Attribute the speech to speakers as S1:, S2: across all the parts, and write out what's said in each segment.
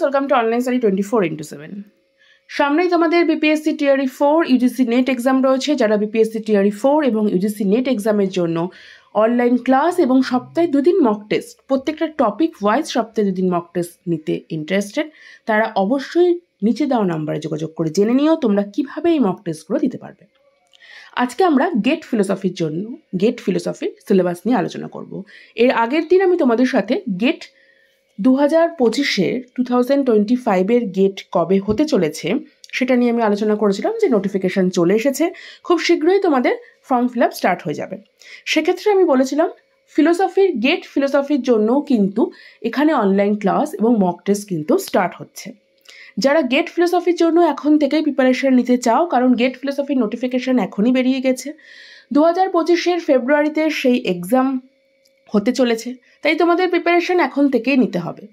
S1: Welcome to Online Study 24/7. সামনেই তোমাদের BPSC TRE 4 UGC net exam রয়েছে। যারা বিপিএসসি টিআরই 4 এবং ইউজিসি নেট এক্সামের জন্য অনলাইন ক্লাস এবং সপ্তাহে 2 দিন মক টেস্ট, প্রত্যেকটা টপিক ওয়াইজ সপ্তাহে 2 দিন মক টেস্ট নিতে ইন্টারেস্টেড, তারা অবশ্যই নিচে দেওয়া নাম্বারে যোগাযোগ করে জেনে নিও তোমরা কিভাবে এই মক টেস্টগুলো দিতে পারবে। আজকে আমরা গেট ফিলোসফির সিলেবাস নিয়ে আলোচনা করব। এর আগের দিন আমি তোমাদের সাথে গেট 2025 গেট কবে হতে চলেছে সেটা নিয়ে আমি আলোচনা করেছিলাম যে নোটিফিকেশান চলে এসেছে, খুব শীঘ্রই তোমাদের ফর্ম ফিল আপ স্টার্ট হয়ে যাবে। সেক্ষেত্রে আমি বলেছিলাম গেট ফিলোসফির জন্য কিন্তু এখানে অনলাইন ক্লাস এবং মক টেস্ট কিন্তু স্টার্ট হচ্ছে। যারা গেট ফিলোসফির জন্য এখন থেকেই প্রিপারেশন নিতে চাও, কারণ গেট ফিলোসফির নোটিফিকেশান এখনই বেরিয়ে গেছে, 2025 ফেব্রুয়ারিতে সেই এক্সাম হতে চলেছে, তাই তোমাদের প্রিপারেশন এখন থেকেই নিতে হবে।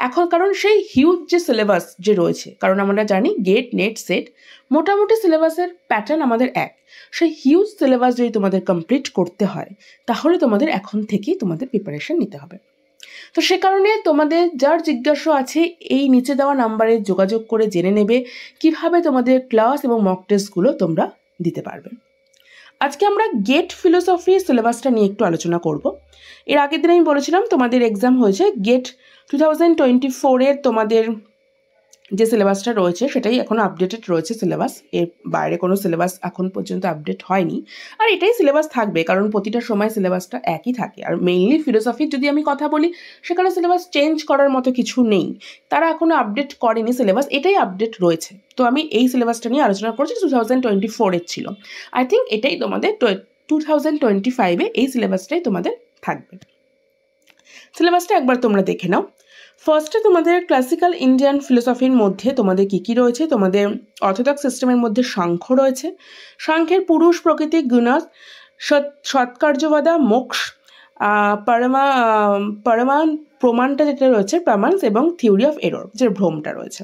S1: এখন কারণ সেই হিউজ যে সিলেবাস যে রয়েছে, কারণ আমরা জানি গেট নেট সেট মোটামুটি সিলেবাসের প্যাটার্ন আমাদের এক, সেই হিউজ সিলেবাস যদি তোমাদের কমপ্লিট করতে হয় তাহলে তোমাদের এখন থেকেই তোমাদের প্রিপারেশন নিতে হবে। তো সে কারণে তোমাদের যার জিজ্ঞাসা আছে এই নিচে দেওয়া নাম্বারে যোগাযোগ করে জেনে নেবে কিভাবে তোমাদের ক্লাস এবং মক টেস্টগুলো তোমরা দিতে পারবে। আজকে আমরা গেট ফিলোসফি সিলেবাসটা নিয়ে একটু আলোচনা করব। এর আগের দিন আমি বলেছিলাম তোমাদের এক্সাম হয়েছে গেট 2024 তোমাদের যে সিলেবাসটা রয়েছে সেটাই এখনও আপডেটেড রয়েছে সিলেবাস, এর বাইরে কোনো সিলেবাস এখন পর্যন্ত আপডেট হয়নি, আর এটাই সিলেবাস থাকবে কারণ প্রতিটা সময় সিলেবাসটা একই থাকে। আর মেইনলি ফিলোসফির যদি আমি কথা বলি সেখানে সিলেবাস চেঞ্জ করার মতো কিছু নেই, তারা এখনও আপডেট করেনি সিলেবাস, এটাই আপডেট রয়েছে। তো আমি এই সিলেবাসটা নিয়ে আলোচনা করছি, 2024 ছিল, আই থিঙ্ক এটাই তোমাদের 2025 এই সিলেবাসটাই তোমাদের থাকবে। সিলেবাসটা একবার তোমরা দেখে নাও। ফার্স্টে তোমাদের ক্লাসিক্যাল ইন্ডিয়ান ফিলোসফির মধ্যে তোমাদের কী রয়েছে, তোমাদের অর্থোডক্স সিস্টেমের মধ্যে সাংখ্য রয়েছে। সাংখ্যের পুরুষ, প্রকৃতি, গুণাস, সৎকার্যবাদা, মোক্ষ, প্রমাণটা যেটা রয়েছে প্রমাণস, এবং থিওরি অফ এরর যে ভ্রমটা রয়েছে।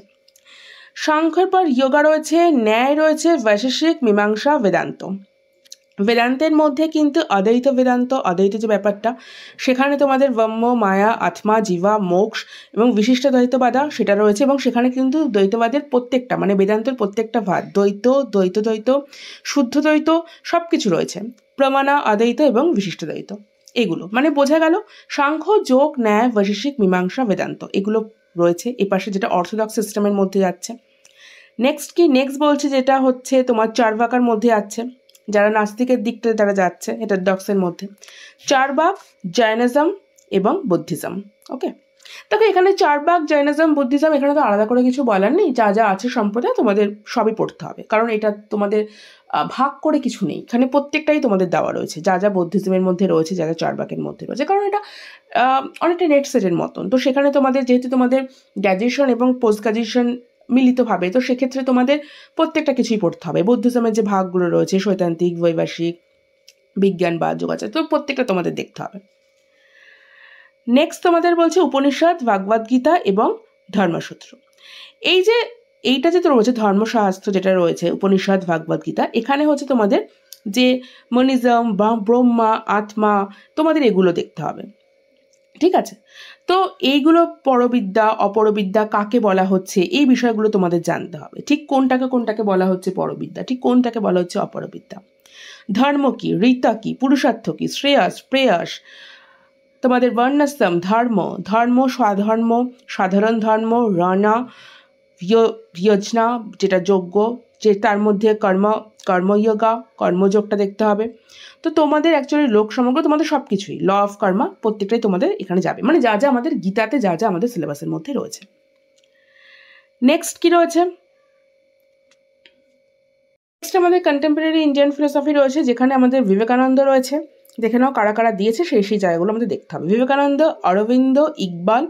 S1: সাংখ্যের পর যোগা রয়েছে, ন্যায় রয়েছে, বৈশেষিক, মীমাংসা, বেদান্ত। বেদান্তের মধ্যে কিন্তু অদ্বৈত যে ব্যাপারটা, সেখানে তোমাদের ব্রহ্ম, মায়া, আত্মা, জীবা, মোক্ষ এবং বিশিষ্ট দ্বৈতবাদা সেটা রয়েছে, এবং সেখানে কিন্তু দ্বৈতবাদের প্রত্যেকটা মানে বেদান্তের প্রত্যেকটা ভাগ, দ্বৈত, শুদ্ধ দ্বৈত সব কিছু রয়েছে, প্রমাণা, অদ্বৈত এবং বিশিষ্ট দ্বৈত। এগুলো মানে বোঝা গেল সাংখ্য, যোগ, ন্যায়, বৈশেষিক, মীমাংসা, বেদান্ত এগুলো রয়েছে। এপাশে যেটা অর্থোডক্স সিস্টেমের মধ্যে যাচ্ছে। নেক্সট বলছে যেটা হচ্ছে তোমার চার্বাকার মধ্যে আছে, যারা নাস্তিকের দিকটা তারা যাচ্ছে হেটারডক্সের মধ্যে, চারবাক, জৈনিজম এবং বুদ্ধিজম। ওকে, দেখো এখানে চারবাক, জৈনিজম, বুদ্ধিজম এখানে তো আলাদা করে কিছু বলার নেই, যা যা আছে সম্প্রদায় তোমাদের সবই পড়তে হবে, কারণ এটা তোমাদের ভাগ করে কিছু নেই, এখানে প্রত্যেকটাই তোমাদের দেওয়া রয়েছে, যা যা বুদ্ধিজমের মধ্যে রয়েছে, যা যা চারবাকের মধ্যে রয়েছে, কারণ এটা অনেকটা নেট সেটের মতন। তো সেখানে তোমাদের যেহেতু তোমাদের গ্র্যাজুয়েশন এবং পোস্ট গ্র্যাজুয়েশন মিলিতভাবে, তো সেক্ষেত্রে তোমাদের প্রত্যেকটা কিছুই পড়তে হবে। বুদ্ধিজমের যে ভাগগুলো রয়েছে শৈতান্তিক, বৈভাষিক, বিজ্ঞান বা যোগাচার, তো প্রত্যেকটা তোমাদের দেখতে হবে। নেক্সট তোমাদের বলছে উপনিষদ, ভাগবত গীতা এবং ধর্মসূত্র। এইটা যে রয়েছে ধর্মশাস্ত্র যেটা রয়েছে উপনিষদ, ভাগবত গীতা, এখানে হচ্ছে তোমাদের যে মনিজম বা ব্রহ্মা, আত্মা, তোমাদের এগুলো দেখতে হবে, ঠিক আছে? তো এইগুলো পরবিদ্যা, অপরবিদ্যা কাকে বলা হচ্ছে এই বিষয়গুলো তোমাদের জানতে হবে, ঠিক কোনটাকে বলা হচ্ছে পরবিদ্যা, ঠিক কোনটাকে বলা হচ্ছে অপরবিদ্যা, ধর্ম কি, ঋতা কি, পুরুষার্থ কি, শ্রেয়স, প্রেয়স, তোমাদের বর্ণাশ্রম, ধর্ম, স্বধর্ম, সাধারণ ধর্ম, রণা, যোজনা যেটা যজ্ঞ, যে তার মধ্যে কর্মযোগা, কর্মযোগটা দেখতে হবে। তো তোমাদের অ্যাকচুয়ালি লোক সমগ্র তোমাদের সব কিছুই ল অফ কর্মা প্রত্যেকটাই তোমাদের এখানে যাবে, মানে যা যা আমাদের গীতাতে যা যা আমাদের সিলেবাসের মধ্যে রয়েছে। নেক্সট কি রয়েছে, নেক্সট আমাদের কন্টেম্পোরারি ইন্ডিয়ান ফিলোসফি রয়েছে, যেখানে আমাদের বিবেকানন্দ রয়েছে। দেখে নাও কারা কারা দিয়েছে সেই জায়গাগুলো আমাদের দেখতে হবে। বিবেকানন্দ, অরবিন্দ, ইকবাল,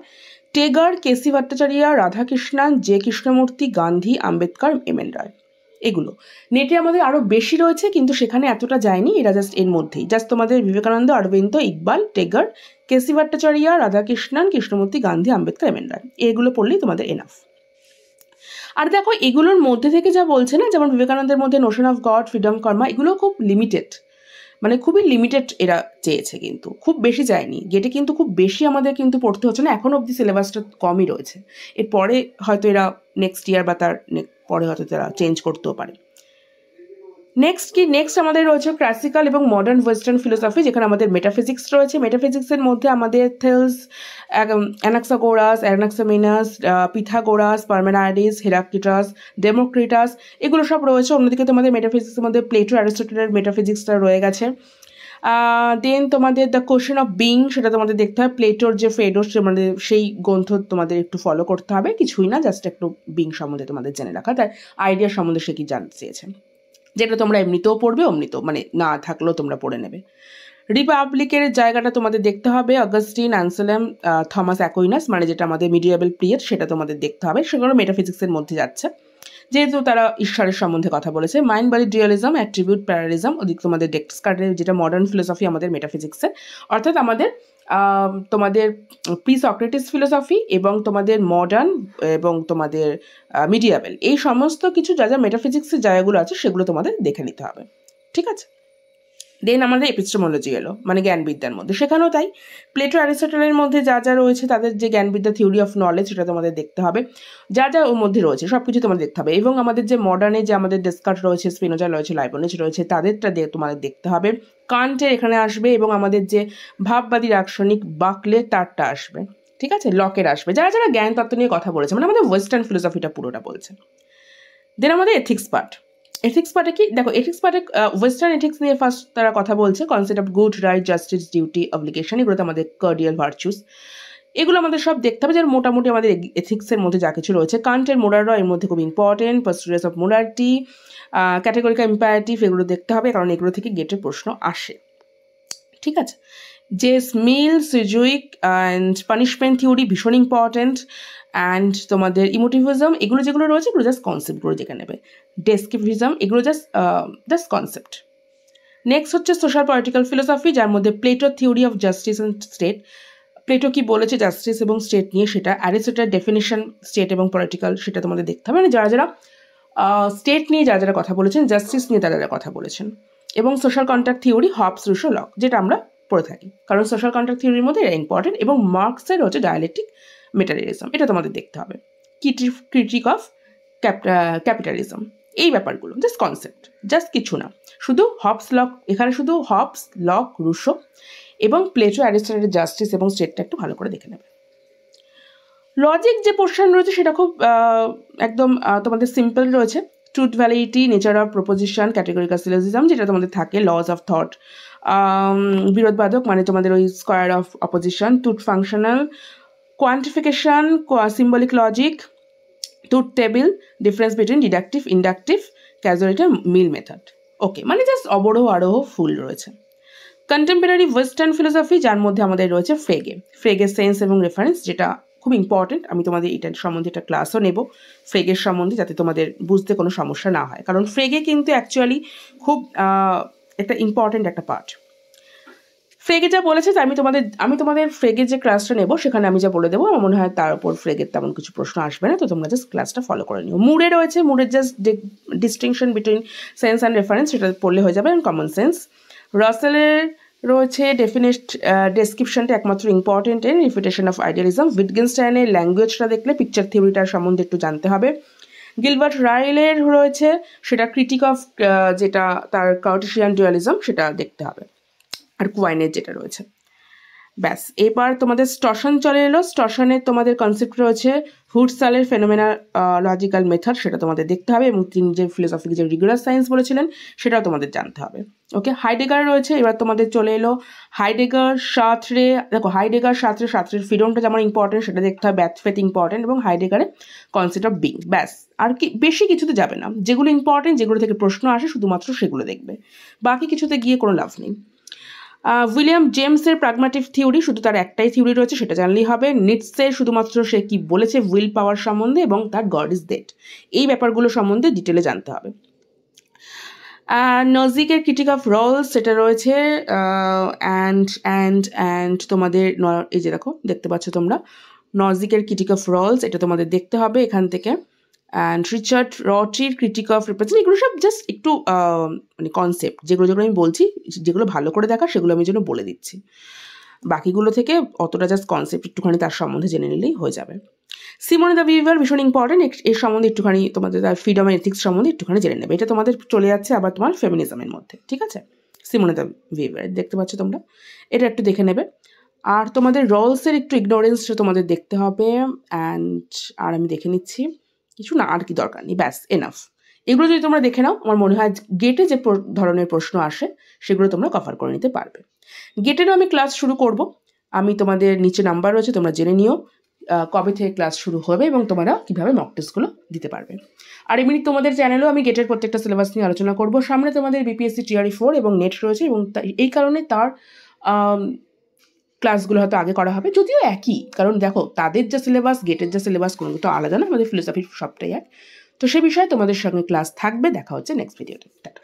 S1: টেগর, কেসি ভট্টাচার্য, রাধাকৃষ্ণন, জে কৃষ্ণমূর্তি, গান্ধী, আম্বেদকর, এম.এন. রায়। এগুলো নেটে আমাদের আরও বেশি রয়েছে, কিন্তু সেখানে এতটা যায়নি, এরা জাস্ট এর মধ্যেই, জাস্ট তোমাদের বিবেকানন্দ, অরবিন্দ, ইকবাল, টেগর, কেসি ভট্টাচার্য, রাধাকৃষ্ণন, কৃষ্ণমূর্তি, গান্ধী, আম্বেদকর, এম.এন. রায়, এগুলো পড়লেই তোমাদের এনাফ। আর দেখো এগুলোর মধ্যে থেকে যা বলছে না, যেমন বিবেকানন্দের মধ্যে নোশন অফ গড, ফ্রিডম, কর্মা, এগুলো খুব লিমিটেড, মানে খুবই লিমিটেড এরা চেয়েছে, কিন্তু খুব বেশি চায়নি। গেটে কিন্তু খুব বেশি আমাদের কিন্তু পড়তে হচ্ছে না, এখন অবধি সিলেবাসটা কমই রয়েছে। এরপরে হয়তো এরা নেক্সট ইয়ার বা তার পরে হয়তো তারা চেঞ্জ করতেও পারে। নেক্সট আমাদের রয়েছে ক্লাসিক্যাল এবং মডার্ন ওয়েস্টার্ন ফিলোসফি, যেখানে আমাদের মেটাফিজিক্স রয়েছে। মেটাফিজিক্সের মধ্যে আমাদের থেলস, অ্যানাক্সাগোরাস, অ্যানাক্সামিনাস, পিথাগোরাস, পারমেনাইডিস, হেরাক্লিটাস, ডেমোক্রিটাস, এগুলো সব রয়েছে। অন্যদিকে তোমাদের মেটাফিজিক্সের মধ্যে প্লেটো, অ্যারিস্টটলের মেটাফিজিক্সটা রয়ে গেছে। দেন তোমাদের দ্য কোয়েশ্চেন অফ বিং, সেটা তোমাদের দেখতে হবে। প্লেটোর যে ফেডোস, মানে সেই গ্রন্থ তোমাদের একটু ফলো করতে হবে, কিছুই না, জাস্ট একটু বিং সম্বন্ধে তোমাদের জেনে রাখা, তার আইডিয়া সম্বন্ধে সে কি জানতে চেয়েছে, যেটা তোমরা এমনিতেও পড়বে, অমনিতেও মানে না থাকলেও তোমরা পড়ে নেবে। রিপাবলিকের জায়গাটা তোমাদের দেখতে হবে। অগাস্টিন, অ্যানসেলেম, থমাস অ্যাকুইনাস, মানে যেটা আমাদের মিডিয়েবল পিরিয়ড, সেটা তোমাদের দেখতে হবে। সেগুলো মেটাফিজিক্সের মধ্যে যাচ্ছে, যেহেতু তারা ঈশ্বরের সম্বন্ধে কথা বলেছে। Mind body dualism, attribute parallelism, ওদিক তোমাদের ডেস্কার্টের যেটা মডার্ন ফিলোসফি আমাদের মেটাফিজিক্সের, অর্থাৎ আমাদের তোমাদের প্রি সক্রেটিস ফিলোসফি এবং তোমাদের মডার্ন এবং তোমাদের মিডিয়াবেল, এই সমস্ত কিছু যা যা মেটাফিজিক্সের জায়গাগুলো আছে সেগুলো তোমাদের দেখে নিতে হবে, ঠিক আছে। দেন আমাদের এপিস্টেমোলজি এলো, মানে জ্ঞানবিদ্যার মধ্যে, সেখানেও তাই। প্লেটো, অ্যারিস্টটলের মধ্যে যা যা রয়েছে, তাদের যে জ্ঞানবিদ্যা, থিওরি অফ নলেজ, সেটা তোমাদের দেখতে হবে। যা যা ওর মধ্যে রয়েছে সব কিছু তোমাদের দেখতে হবে। এবং আমাদের যে মডার্নে যে আমাদের ডেসকার্ট রয়েছে, স্পিনোজা রয়েছে, লাইবনিজ রয়েছে, তাদেরটা তোমাদের দেখতে হবে। কান্টের এখানে আসবে, এবং আমাদের যে ভাববাদী দার্শনিক বাকলে, তারটা আসবে, ঠিক আছে। লকের আসবে, যারা যারা জ্ঞান তত্ত্ব নিয়ে কথা বলেছে, মানে আমাদের ওয়েস্টার্ন ফিলোসফিটা পুরোটা বলছে। দেন আমাদের এথিক্স পার্ট। এথিক্স পার্টে কি দেখো, এথিক্স পার্টে ওয়েস্টার্ন এথিক্স নিয়ে ফার্স্ট তারা কথা বলছে। Concept of good, right, justice, duty, obligation, এগুলোতে আমাদের কার্ডিয়াল ভার্চুস, এগুলো আমাদের সব দেখতে হবে, যার মোটামুটি আমাদের এথিক্সের মধ্যে যা কিছু রয়েছে। কান্টের মোরালরা এর মধ্যে খুব important. Postulates of morality, categorical imperative, এগুলো দেখতে হবে, কারণ এগুলো থেকে গেটের প্রশ্ন আসে, ঠিক আছে। J S Mill, Sidgwick and punishment theory ভীষণ ইম্পর্টেন্ট। অ্যান্ড তোমাদের ইমোটিভিজম, এগুলো যেগুলো রয়েছে, এগুলো জাস্ট কনসেপ্টগুলো দেখে নেবে। ডেসক্রিপটিভিজম, এগুলো জাস্ট কনসেপ্ট। নেক্সট হচ্ছে সোশ্যাল পলিটিক্যাল ফিলোসফি, যার মধ্যে প্লেটোর theory of justice and state, Plato কি বলেছে জাস্টিস এবং স্টেট নিয়ে, সেটা। অ্যারিস্টটলের ডেফিনেশন স্টেট এবং পলিটিক্যাল, সেটা তোমাদের দেখতে হবে, মানে যারা যারা স্টেট নিয়ে যারা যারা কথা বলেছেন, জাস্টিস নিয়ে তারা যারা কথা বলেছেন। এবং social contract theory, Hobbes, Rousseau, Locke, যেটা আমরা পড়ে থাকি, কারণ সোশ্যাল কন্ট্রাক্ট থিওরির মধ্যে এটা ইম্পর্টেন্ট। এবং মার্কসের হচ্ছে ডায়ালেকটিক মেটারিয়ালিজম, এটা তোমাদের দেখতে হবে। ক্রিটিক অফ ক্যাপিটালিজম, এই ব্যাপারগুলো জাস্ট কনসেপ্ট, জাস্ট কিছু না, শুধু হবস, লক, এখানে শুধু হবস, লক, রুসো এবং প্লেটো, অ্যারিস্টটলের জাস্টিস এবং স্টেটটা একটু ভালো করে দেখে নেবে। লজিক যে পোর্শন রয়েছে সেটা খুব একদম তোমাদের সিম্পল রয়েছে। Truth, validity, nature of proposition, categorical syllogism, যেটা তোমাদের থাকে। লজ অফ থট, বিরোধবাদক, মানে তোমাদের ওই square of opposition. Truth functional, quantification, symbolic logic, truth table, difference between deductive, inductive, causality, Mill method. Okay, মানে জাস্ট অবরোহ আরোহ ফুল রয়েছে। কন্টেম্পোরারি ওয়েস্টার্ন ফিলোসফি, যার মধ্যে আমাদের রয়েছে ফ্রেগের সেন্স এবং রেফারেন্স, যেটা খুব ইম্পর্টেন্ট। আমি তোমাদের এটার সম্বন্ধে একটা ক্লাসও নেব ফ্রেগের সম্বন্ধে, যাতে তোমাদের বুঝতে কোনো সমস্যা না হয়, কারণ ফ্রেগে কিন্তু অ্যাকচুয়ালি খুব একটা ইম্পর্টেন্ট একটা পার্ট। ফ্রেগে যা বলেছে, আমি তোমাদের ফ্রেগের যে ক্লাসটা নেব, সেখানে আমি যা বলে দেবো, আমার মনে হয় তার উপর ফ্রেগের তেমন কিছু প্রশ্ন আসবে না, তো তোমরা জাস্ট ক্লাসটা ফলো করে নিও। মুরে রয়েছে, মুরের just distinction between sense and reference, সেটা পড়লে হয়ে যাবে, অ্যান্ড কমন সেন্স। রাসেলের রয়েছে ডেসক্রিপশনটা একমাত্র ইম্পর্টেন্ট, এর রিফিউটেশন অফ আইডিয়ালিজম। উইটগেনস্টাইনের ল্যাঙ্গুয়েজটা দেখলে পিকচার থিওরিটার সম্বন্ধে একটু জানতে হবে। গিলবার্ট রাইলের রয়েছে, সেটা ক্রিটিক অফ, যেটা তার কার্টেসিয়ান ডুয়ালিজম, সেটা দেখতে হবে। আর কুয়াইনের যেটা রয়েছে, ব্যাস। এবার তোমাদের স্টশন চলে এলো। স্টশনের তোমাদের কনসেপ্ট রয়েছে হুডসালের ফেনোমেনোলজিক্যাল মেথড, সেটা তোমাদের দেখতে হবে, এবং তিনি যে ফিলোসফিক যে রিগুলার সায়েন্স বলেছিলেন, সেটাও তোমাদের জানতে হবে। ওকে, হাইডেগার রয়েছে। এবার তোমাদের চলে এলো হাইডেগার, সার্ত্রে। দেখো, হাইডেগার, সার্ত্রের ফ্রিডমটা যেমন ইম্পর্টেন্ট, সেটা দেখতে হবে। ব্যাথফেথ ইম্পর্টেন্ট, এবং হাইডেগারের কনসেপ্ট অফ বিং, ব্যাস। আর কি বেশি কিছুতে যাবে না, যেগুলো ইম্পর্টেন্ট, যেগুলো থেকে প্রশ্ন আসে, শুধুমাত্র সেগুলো দেখবে, বাকি কিছুতে গিয়ে কোনো লাভ নেই। উইলিয়াম জেমসের প্র্যাগম্যাটিক থিওরি, শুধু তার একটাই থিওরি রয়েছে, সেটা জানলেই হবে। নিটসের শুধুমাত্র সে কি বলেছে উইল পাওয়ার সম্বন্ধে, এবং তার গড ইজ ডেড, এই ব্যাপারগুলো সম্বন্ধে ডিটেলে জানতে হবে। নজিকের ক্রিটিক অফ রোলস, সেটা রয়েছে। অ্যান্ড তোমাদের এই যে দেখতে পাচ্ছ তোমরা, নজিকের ক্রিটিক অফ রোলস, এটা তোমাদের দেখতে হবে এখান থেকে। অ্যান্ড রিচার্ড রটির ক্রিটিক অফ রিপ্রেজেন্ট, এগুলো সব জাস্ট একটু মানে কনসেপ্ট, যেগুলো যেগুলো আমি বলছি, যেগুলো ভালো করে দেখা সেগুলো আমি যেন বলে দিচ্ছি। বাকিগুলো থেকে অতটা জাস্ট কনসেপ্ট একটুখানি তার সম্বন্ধে জেনে নিলেই হয়ে যাবে। সিমোনে দ্য উইভার ভীষণ ইম্পর্টেন্ট, এর সম্বন্ধে একটুখানি তোমাদের তার ফ্রিডম অ্যান্ড এথিক্স সম্বন্ধে একটুখানি জেনে নেবে। এটা তোমাদের চলে যাচ্ছে আবার তোমার ফেমিনিজমের মধ্যে, ঠিক আছে? সিমোনে দ্য উইভার দেখতে পাচ্ছ তোমরা, এটা একটু দেখে নেবে। আর তোমাদের রলসের একটু ইগনোরেন্সটা তোমাদের দেখতে হবে। অ্যান্ড আর আমি দেখে নিচ্ছি, কিছু না আর কি দরকার নেই, ব্যাস এনাফ। এগুলো যদি তোমরা দেখে নাও, আমার মনে হয় গেটে যে ধরনের প্রশ্ন আসে সেগুলো তোমরা কভার করে নিতে পারবে। গেটেরও আমি ক্লাস শুরু করব, আমি তোমাদের নিচে নাম্বার রয়েছে, তোমরা জেনে নিও কবে থেকে ক্লাস শুরু হবে এবং তোমরা কীভাবে মক টেস্টগুলো দিতে পারবে। আর এমনি তোমাদের চ্যানেলেও আমি গেটের প্রত্যেকটা সিলেবাস নিয়ে আলোচনা করব। সামনে তোমাদের বিপিএসসি টিআরই 4 এবং নেট রয়েছে, এবং এই কারণে তার ক্লাসগুলো হয়তো আগে করা হবে, যদিও একই, কারণ দেখো তাদের যা সিলেবাস গেটের যা সিলেবাস কোনো তো আলাদা না, আমাদের ফিলোসফি সবটাই এক। তো সে বিষয়ে তোমাদের সঙ্গে ক্লাস থাকবে। দেখা হচ্ছে নেক্সট ভিডিওতে। টাটা।